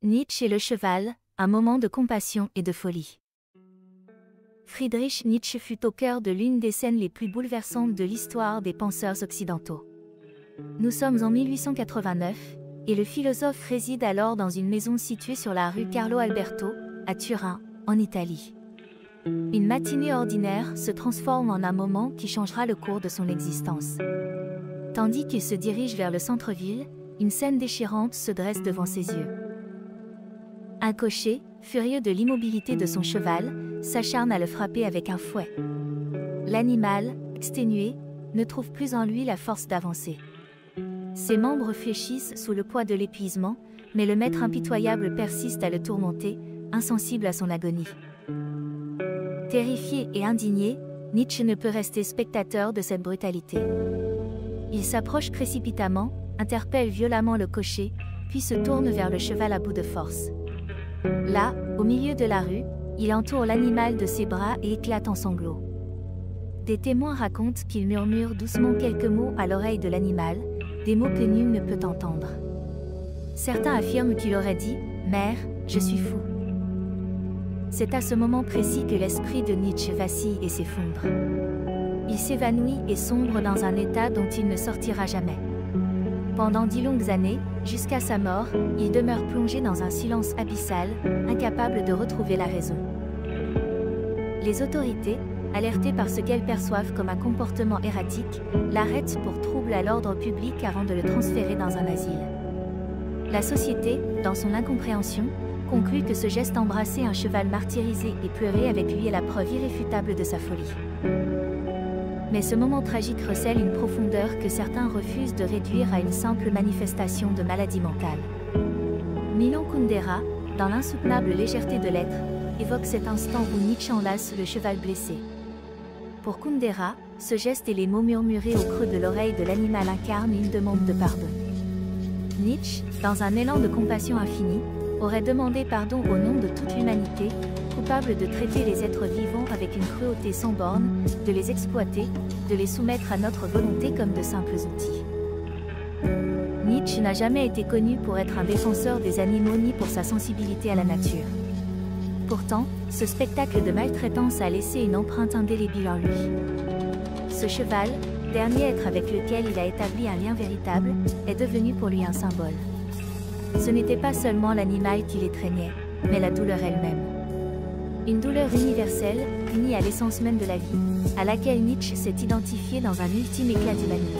Nietzsche et le cheval, un moment de compassion et de folie. Friedrich Nietzsche fut au cœur de l'une des scènes les plus bouleversantes de l'histoire des penseurs occidentaux. Nous sommes en 1889, et le philosophe réside alors dans une maison située sur la rue Carlo Alberto, à Turin, en Italie. Une matinée ordinaire se transforme en un moment qui changera le cours de son existence. Tandis qu'il se dirige vers le centre-ville, une scène déchirante se dresse devant ses yeux. Un cocher, furieux de l'immobilité de son cheval, s'acharne à le frapper avec un fouet. L'animal, exténué, ne trouve plus en lui la force d'avancer. Ses membres fléchissent sous le poids de l'épuisement, mais le maître impitoyable persiste à le tourmenter, insensible à son agonie. Terrifié et indigné, Nietzsche ne peut rester spectateur de cette brutalité. Il s'approche précipitamment, interpelle violemment le cocher, puis se tourne vers le cheval à bout de force. Là, au milieu de la rue, il entoure l'animal de ses bras et éclate en sanglots. Des témoins racontent qu'il murmure doucement quelques mots à l'oreille de l'animal, des mots que nul ne peut entendre. Certains affirment qu'il aurait dit « Mère, je suis fou ». C'est à ce moment précis que l'esprit de Nietzsche vacille et s'effondre. Il s'évanouit et sombre dans un état dont il ne sortira jamais. Pendant 10 longues années, jusqu'à sa mort, il demeure plongé dans un silence abyssal, incapable de retrouver la raison. Les autorités, alertées par ce qu'elles perçoivent comme un comportement erratique, l'arrêtent pour trouble à l'ordre public avant de le transférer dans un asile. La société, dans son incompréhension, conclut que ce geste embrasser un cheval martyrisé et pleurer avec lui est la preuve irréfutable de sa folie. Mais ce moment tragique recèle une profondeur que certains refusent de réduire à une simple manifestation de maladie mentale. Milan Kundera, dans l'insoutenable légèreté de l'être, évoque cet instant où Nietzsche enlace le cheval blessé. Pour Kundera, ce geste et les mots murmurés au creux de l'oreille de l'animal incarnent une demande de pardon. Nietzsche, dans un élan de compassion infinie, aurait demandé pardon au nom de toute l'humanité, coupable de traiter les êtres vivants avec une cruauté sans borne, de les exploiter, de les soumettre à notre volonté comme de simples outils. Nietzsche n'a jamais été connu pour être un défenseur des animaux ni pour sa sensibilité à la nature. Pourtant, ce spectacle de maltraitance a laissé une empreinte indélébile en lui. Ce cheval, dernier être avec lequel il a établi un lien véritable, est devenu pour lui un symbole. Ce n'était pas seulement l'animal qui l'étreignait, mais la douleur elle-même. Une douleur universelle, unie à l'essence même de la vie, à laquelle Nietzsche s'est identifié dans un ultime éclat d'humanité.